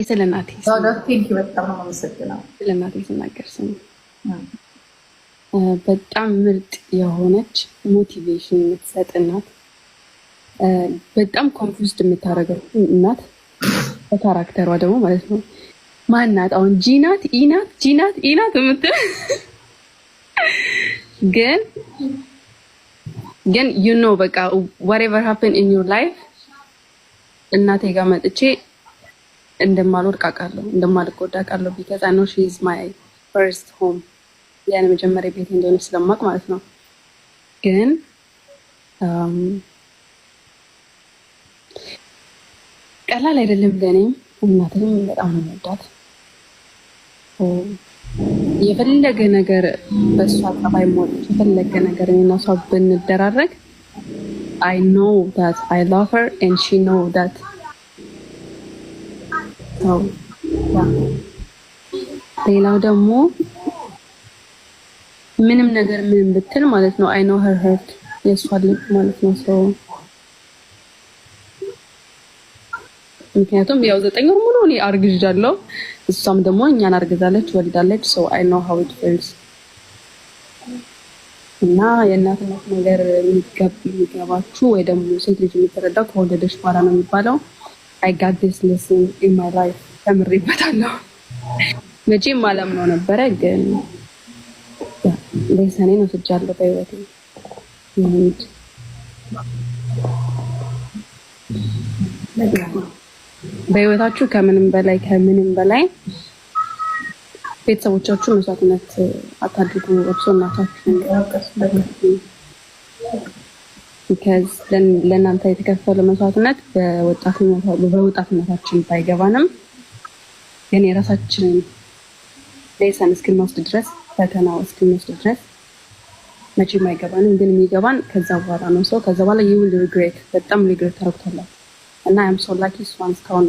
ስለናቴ ቴንኪ በጣም ነው የማመሰግነው። ስለናቴ ስናገር ስም በጣም ምርጥ የሆነች ሞቲቬሽን የምትሰጥ እናት፣ በጣም ኮንፊውዝድ የምታደርገው እናት፣ በካራክተሯ ደግሞ ማለት ነው። ማናት አሁን ጂናት ኢናት የምትል ግን you know በቃ whatever happen in your life እናቴ ጋር መጥቼ እንደማልወድቅ አውቃለሁ፣ እንደማልጎዳ አውቃለሁ። because I know she is my first home ያን መጀመሪያ ቤት እንደሆነ ስለማውቅ ማለት ነው። ግን ቀላል አይደለም ለኔም እናቴም በጣም ነው የምወዳት። የፈለገ ነገር በሷ ጠባይ ሞት የፈለገ ነገር እኔና እሷ ብንደራረግ I know that I love her and she know that. So ሌላው ደግሞ ምንም ነገር ምን ብትል ማለት ነው I know her hurt የሷ ልብ ማለት ነው። so ምክንያቱም ያው 9 ወር ሙሉ እኔ አርግዣለሁ፣ እሷም ደግሞ እኛን አርግዛለች ወልዳለች። so I know how it feels። እና የእናትነት ነገር የሚገባችሁ ወይ ደግሞ ሴት ልጅ የምትረዳው ከወለደች በኋላ ነው የሚባለው። I got this lesson in my life ተምሬበታለሁ። መቼም አላምነው ነበረ ግን ለሰኔ ነው ስጃለሁ በህይወቴ። በህይወታችሁ ከምንም በላይ ቤተሰቦቻችሁ መስዋዕትነት አታድርጉ። እርሶ እናታችሁ because ለእናንተ የተከፈለ መስዋዕትነት በወጣትነታችን ባይገባንም ግን የራሳችንን ሌሰን እስክንወስድ ድረስ ፈተና እስክንወስድ ድረስ መቼም አይገባንም። ግን የሚገባን ከዛ በኋላ ነው። ሰው ከዛ በኋላ you will regret በጣም regret ታደርጉታላችሁ። እና I'm so lucky እሷን እስካሁን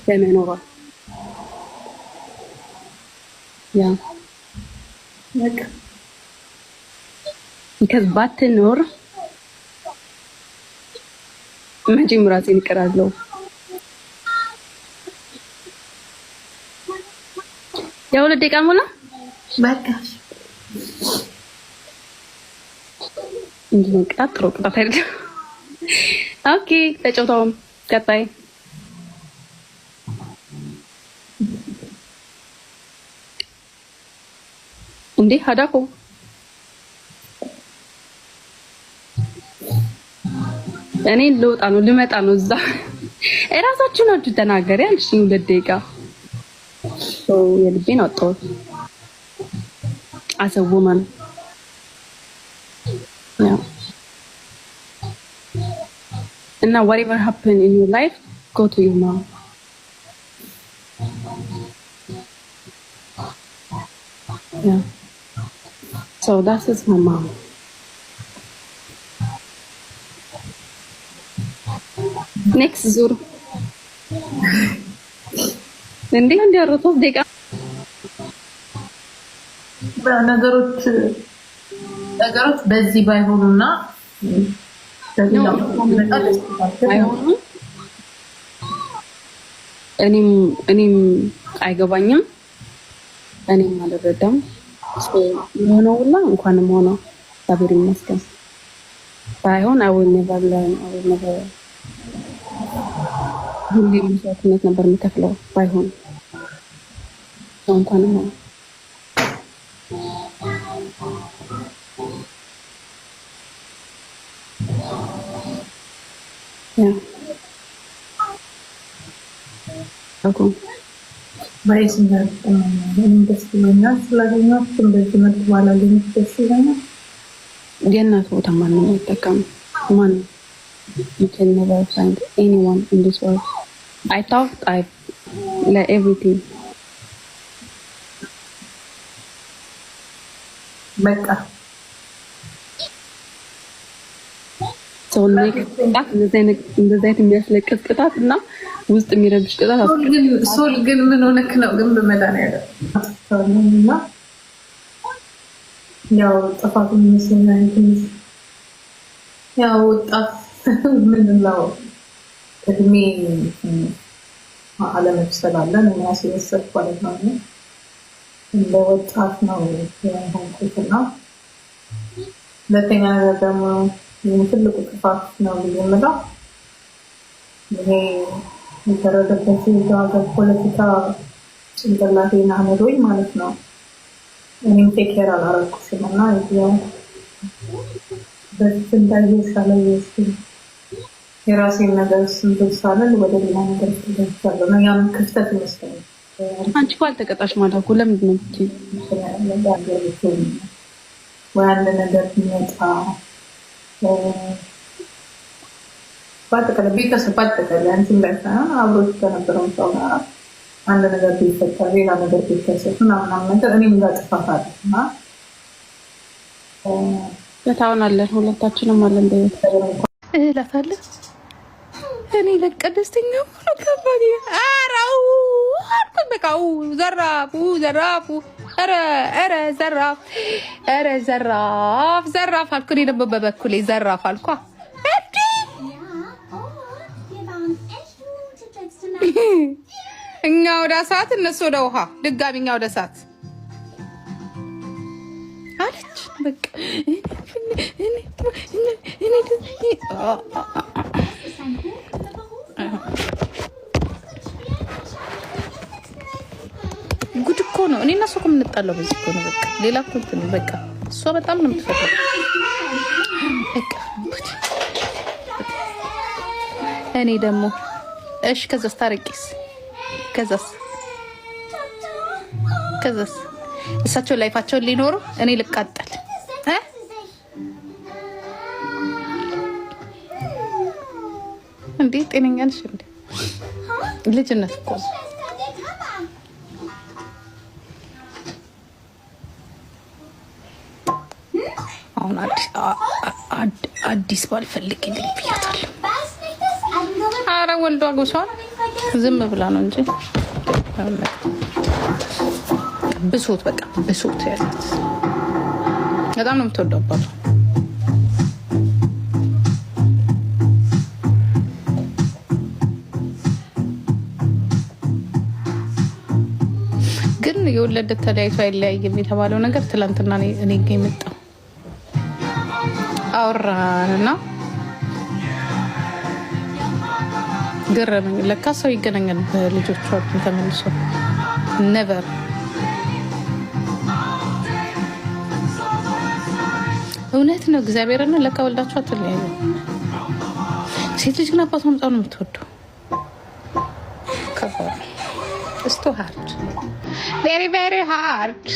በመኖሯ ያ በቃ because ባትኖር መቼም ራሴን እቀራለሁ። ያው ለደቂቃ ሞላ በቃ እንዴ ቀጥሮ ቅጣት አይደለም። ኦኬ ተጫውተውም ቀጣይ እንዴ ሀዳኮ እኔ ልመጣ ነው እዛ እራሳችሁ ናችሁ ተናገሪ አልሽኝ። 2 ደቂቃ የልቤን አወጣሁት as a woman. Yeah. And now whatever happened in your life, go to your mom. Yeah. So that is my mom. Next ዙር እንዴ እንዲያረቱ ደቂቃ ነገሮች በዚህ ባይሆኑና እኔም አይገባኝም፣ እኔም አልረዳም። የሆነው ሁላ እንኳንም ሆነ እግዚአብሔር ይመስገን። ባይሆን I will never learn. ሁሌም መስዋዕትነት ነበር የምከፍለው ባይሆን እንኳንም ሆነ ያ አቆ ባይስና እንደስ ብሎኛል ስላገኘሁት በዚህ መልኩ ባላገኝ ደስ ይለኛል። የእናት ቦታ ማንም አይጠቀም። ማንም you can never find anyone in this world. I thought I like everything. በቃ ሰው ቅጣት እንደዚህ የሚያስለቅስ ቅጣት እና ውስጥ የሚረብሽ ቅጣት ሶል ግን ምን ሆነክ ነው? ግን በመድኃኒዓለም ያው ጥፋቱን መስሎኝ ያው ወጣት ምንድን ነው እድሜ አለመብሰል አለ ነው ያስወሰድኩ ማለት ነው። እንደ ወጣት ነው የሆንኩትና ሁለተኛ ነገር ደግሞ ትልቁ ጥፋት ነው የምለው ይሄ የተረደበት የሀገር ፖለቲካ ጭንቅላቴን አመዶኝ ማለት ነው። እኔም ቴኬር አላረኩሽም እና በፊት እንዳየሽ አላየሽ የራሴን ነገር ስንት ሳለን ወደ ሌላ ነገር ስትደርሳለሁ ነው ያን ክፍተት ይመስለኛል። አንቺ እኮ አልተቀጣሽ ማለት እኮ ለምንድን ነው ብትይ ወይ አንድ ነገር ቢመጣ በአጠቃላይ ቤተሰብ በአጠቃላይ አንቺም ላይ ሳይሆን አብሮች ከነበረው ሰው ጋር አንድ ነገር ቢፈጠር ሌላ ነገር ቢከሰት ምናምን ነገር እኔም እንዳጥፋት አለ እና በታውን አለን ሁለታችንም አለን እላታለሁ። እኔ ለቀ ደስተኛ ሆኖ ከባድ አራው በቃው ዘራፉ ዘራፉ ኧረ ዘራፍ ኧረ ዘራፍ ዘራፍ አልኩ። እኔ ደግሞ በበኩሌ ዘራፍ አልኳ። እኛ ወደ እሳት እነሱ ወደ ውሃ ድጋሚ እኛ ወደ እሳት አለች። በቃ ጉድ እኮ ነው። እኔ እና እሷ እኮ የምንጣለው በዚህ እኮ ነው። በቃ ሌላ እኮ እንትን በቃ እሷ በጣም ነው የምትፈጠው። በቃ እኔ ደግሞ እሺ ከዛስ ታረቂስ ከዛስ እሳቸው ላይፋቸውን ሊኖሩ እኔ ልቃጠል እንዴ? ጤነኛ ነሽ እንዴ? ልጅነት እኮ አሁን አዲስ ባል ፈልግልኝ ብያታለሁ። ኧረ ወልዶ አግብቷል። ዝም ብላ ነው እንጂ ብሶት በቃ ብሶት ያለት በጣም ነው የምትወደው አባቷ። ግን የወለደ ተለያይቶ አይለያይም የተባለው ነገር ትላንትና እኔ ጋ የመጣው አወራንና ገረመኝ። ለካ ሰው ይገናኛል በልጆቿ ተመልሶ ነበር። እውነት ነው እግዚአብሔር ነው። ለካ ወልዳችሁ አትለያዩ። ሴት ልጅ ግን አባቷን በጣም ነው የምትወደው። ከባድ እስቶ ሃርድ ቬሪ ቬሪ ሃርድ።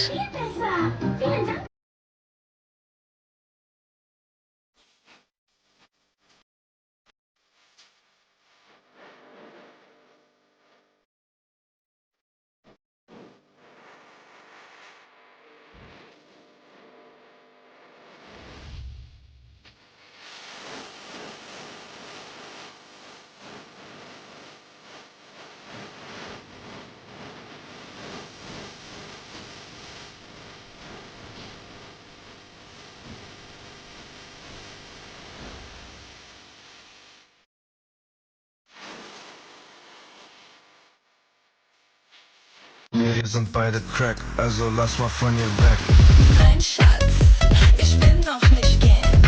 Wir sind beide crack, also lass mal von ihr weg. Mein Schatz, ich will noch nicht gehen.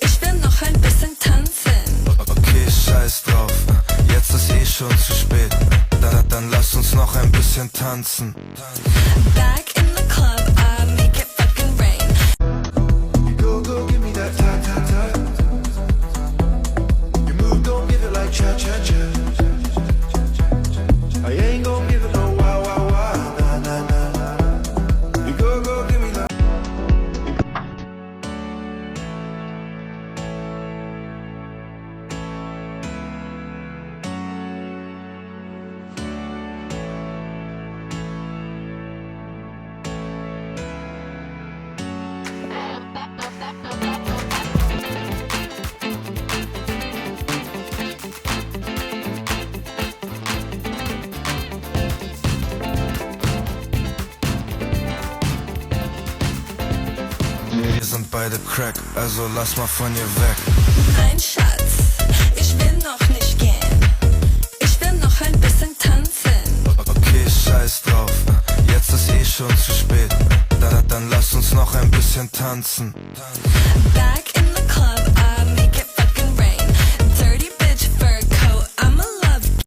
Ich will noch ein bisschen tanzen. Okay, scheiß drauf, jetzt ist eh schon zu spät. Dann lass uns noch ein bisschen tanzen. Back in the club, I make it fucking rain. Go, give me that ta ta ta. You move, don't give it like cha cha cha. I ain't gon' give it no wow wow wow. Na na na. You go, give me that. Wir sind beide crack, also lass mal von ihr weg. Mein Schatz, ich will noch nicht gehen. Ich will noch ein bisschen tanzen. schon zu spät. Dann lass uns noch ein bisschen tanzen. Back in the club.